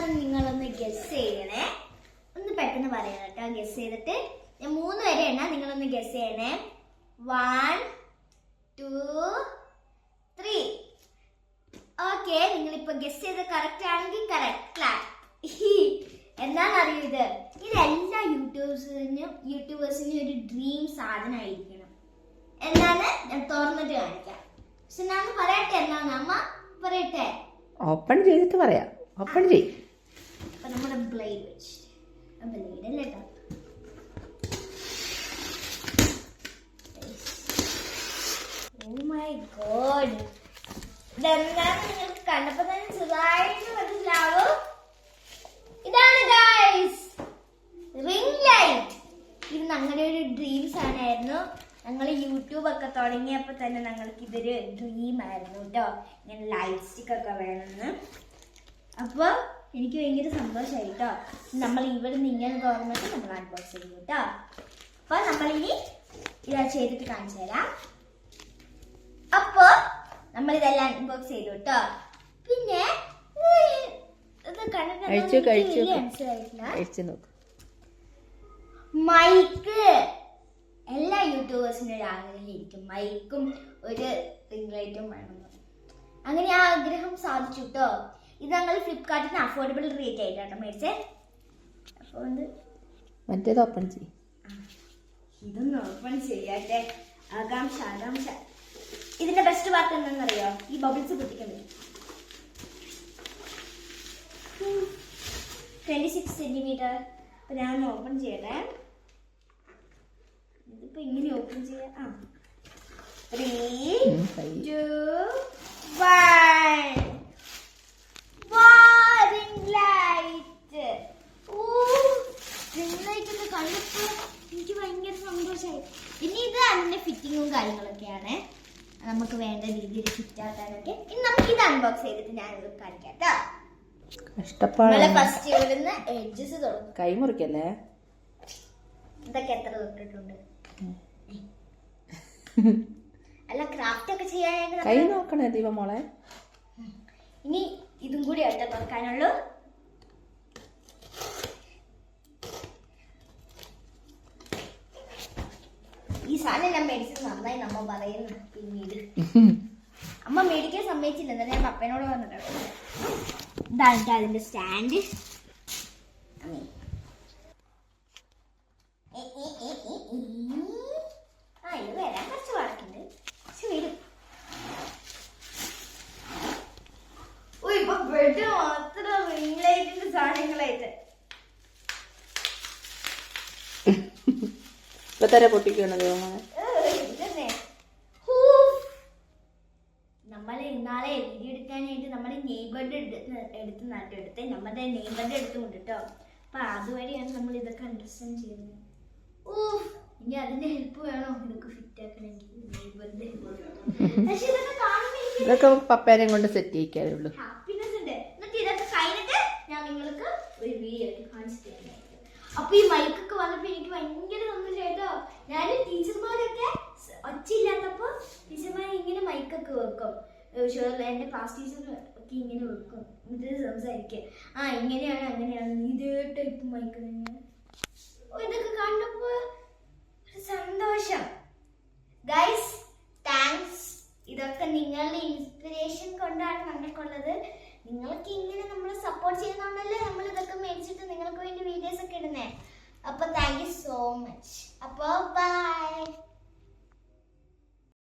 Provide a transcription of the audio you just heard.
ഏതാണെന്ന് നിങ്ങളൊന്ന് ഗസ് ചെയ്യണേ. ഒന്ന് പെട്ടെന്ന് പറയണം കേട്ടോ. ഗസ് ചെയ്തിട്ട് ഞാൻ 3 വരെ എണ്ണ, നിങ്ങളൊന്ന് ഗസ് ചെയ്യണേ. 1 2 3. ഓക്കെ, നിങ്ങളിപ്പോ ഗസ് ചെയ്ത് കറക്റ്റ് ആണെങ്കിൽ കറക്റ്റ് ക്ലാപ്പ്. എന്താണെന്നറിയൂ, ഇതെല്ലാ യൂട്യൂബേഴ്സിനും ഒരു ഡ്രീം സാധനമായിരിക്കണം. എന്താണ് ഞാൻ തുറന്നിട്ട് കാണിക്കാം. പക്ഷെ ഞാൻ പറയട്ടെ, എന്താണ് അമ്മ പറയട്ടെ? ഓപ്പൺ ചെയ്തിട്ട് പറയാം. ഓപ്പൺ ചെയ്യും. അപ്പൊ നമ്മുടെ ബ്ലേഡ് വെച്ചിട്ട്, ബ്ലേഡ് അല്ലേ കേട്ടോ. ഓ മൈ ഗോഡ്, ഇതെന്താണ് നിങ്ങൾക്ക് കണ്ടപ്പോ തന്നെ ചെറുതായിട്ട് മനസ്സിലാവും. ഇതാണ് ഗൈസ് റിംഗ് ലൈറ്റ്. ഇത് ഞങ്ങളുടെ ഒരു ഡ്രീം സാധനമായിരുന്നു. ഞങ്ങൾ യൂട്യൂബ് ഒക്കെ തുടങ്ങിയപ്പോ തന്നെ ഞങ്ങൾക്ക് ഇതൊരു ഡ്രീം ആയിരുന്നു കേട്ടോ, ഇങ്ങനെ ലൈറ്റ് സ്റ്റിക്ക് ഒക്കെ വേണമെന്ന്. അപ്പോൾ എനിക്ക് ഭയങ്കര സന്തോഷമായി കേട്ടോ. നമ്മൾ ഇവിടെ നിന്ന് ഇങ്ങനെ തുറന്നിട്ട് നമ്മൾ അൺബോക്സ് ചെയ്യും കേട്ടോ. അപ്പോൾ നമ്മളിനി ഇതാ ചെയ്തിട്ട് കാണിച്ചു തരാം. അപ്പോൾ നമ്മളിതെല്ലാം അൺബോക്സ് ചെയ്തു കേട്ടോ. പിന്നെ മൈക്ക്. എല്ലാ യൂട്യൂബേഴ്സിനും ഒരു ആഗ്രഹം ഇരിക്കും, മൈക്കും ഒരു റിംഗ് ലൈറ്റും വേണമെന്ന്. അങ്ങനെ ആ ആഗ്രഹം സാധിച്ചു കേട്ടോ. ഇത് ഞങ്ങൾ ഫ്ലിപ്കാർട്ടിന് അഫോർഡബിൾ റേറ്റ് ആയിട്ടാണ് മേടിച്ചേ. അപ്പോൾ മറ്റേത് ഓപ്പൺ ചെയ്യും. ഇതൊന്നും ഓപ്പൺ ചെയ്യാട്ടെ. ആകാംക്ഷ. ഇതിന്റെ ബെസ്റ്റ് പാർട്ട് എന്താണെന്നറിയോ? ഈ ബബിൾസ് പൊട്ടിക്കുന്നത്. 26 സെന്റിമീറ്റർ. അപ്പൊ ഞാൻ ഓപ്പൺ ചെയ്യട്ടെ. ഇതിപ്പോ ഇങ്ങനെ ഓപ്പൺ ചെയ്യാം. 3 2 1. Ring light. റിംഗ് ലൈറ്റ് ഒക്കെ കണ്ടപ്പോ എനിക്ക് ഭയങ്കര സന്തോഷമായി. ഇനി ഇത് അതിന്റെ ഫിറ്റിങ്ങും കാര്യങ്ങളൊക്കെയാണ്. നമുക്ക് വേണ്ട രീതിയിൽ ഫിറ്റ് ആക്കാനൊക്കെ. ഇനി നമുക്ക് ഇത് അൺബോക്സ് ചെയ്തിട്ട് ഞാനിത് കാണിക്കാം കേട്ടോ. ഫസ്റ്റ് ഇവിടുന്ന് എഡ്ജസ് തുടങ്ങും. കൈ മുറിക്കല്ലേ? ഇതൊക്കെ എത്ര തൊട്ടിട്ടുണ്ട്? അല്ല, ക്രാഫ്റ്റ് ഒക്കെ ചെയ്യാനായിട്ട് കൈ നോക്കണേ ദീപമോളെ. ഇനി ഇതും കൂടി ഒറ്റ തുറക്കാനുള്ളൂ. ഈ സാധനം ഞാൻ മേടിച്ചത് നന്നായി നമ്മ പറയുന്നു. പിന്നീട് അമ്മ മേടിക്കാൻ സമ്മതിച്ചില്ല, എന്നാലും ഞാൻ പപ്പനോട് പറഞ്ഞിട്ടുണ്ട്. ഇതാണ് അതിന്റെ സ്റ്റാൻഡ്. ഇത് വരാൻ കുറച്ച് പാടക്കുണ്ട്, പക്ഷെ വരും. ഇപ്പൊ ബെഡ് മാത്രം റിംഗ് ലൈറ്റിന്റെ സാധനങ്ങളായിട്ട് ഇപ്പൊ തന്നെ പൊട്ടിക്കണത്. നമ്മള് ഇന്നാളെ വീഡിയോ എടുക്കാനായിട്ട് നമ്മുടെ നെയ്ബറുടെ എടുത്ത് നാട്ടെടുത്ത് നമ്മുടെ നെയ്ബറുടെ എടുത്തുകൊണ്ട് കേട്ടോ. അപ്പൊ അതുവരെയാണ് നമ്മൾ ഇതൊക്കെ അണ്ടർസ്റ്റാൻഡ് ചെയ്യുന്നത്. ഇനി അതിന്റെ ഹെൽപ്പ് വേണോ ഇതൊക്കെ ഫിറ്റ് ആക്കണമെങ്കിൽ? നെയ്ബറിന്റെ പക്ഷെ ഇതൊക്കെ പപ്പേനെ കൊണ്ട് സെറ്റ് ചെയ്യിക്കാറുള്ളൂ. ഹാപ്പിനെസ് ഉണ്ട്. എന്നിട്ട് ഇതൊക്കെ കഴിഞ്ഞിട്ട് ഞാൻ നിങ്ങൾക്ക് ഒരു വീഡിയോ ആയിട്ട് കാണിച്ചു തരുന്നത്. അപ്പൊ ഈ മൈക്കൊക്കെ വന്നപ്പോ എനിക്ക് ഭയങ്കര സന്തോഷമായിട്ടോ. ഞാൻ ടീച്ചർമാരൊക്കെ ഒച്ചയില്ലാത്തപ്പോ ടീച്ചർമാർ ഇങ്ങനെ മൈക്കൊക്കെ വെക്കും. എന്റെ ക്ലാസ് ടീച്ചർ ഒക്കെ ഇങ്ങനെ വെക്കും, എന്നിട്ട് സംസാരിക്കുക. ഇങ്ങനെയാണ് അങ്ങനെയാണ് ഇതേ ടൈപ്പ് മൈക്ക് തന്നെയാണ്. ഇതൊക്കെ കണ്ടപ്പോ ഒരു സന്തോഷം. Guys thanks. ഇതൊക്കെ നിങ്ങളുടെ ഇൻസ്പിറേഷൻ കൊണ്ടാണ് ഞങ്ങൾക്കുള്ളത്. നിങ്ങൾക്ക് ഇങ്ങനെ നമ്മൾ സപ്പോർട്ട് ചെയ്യുന്നതുകൊണ്ടല്ലേ നമ്മൾ ഇതൊക്കെ മേടിച്ചിട്ട് നിങ്ങൾക്ക് വേണ്ടി വീഡിയോസ് ഒക്കെ ഇടുന്നേ. അപ്പൊ താങ്ക് യു സോ മച്ച്. അപ്പൊ ബൈ.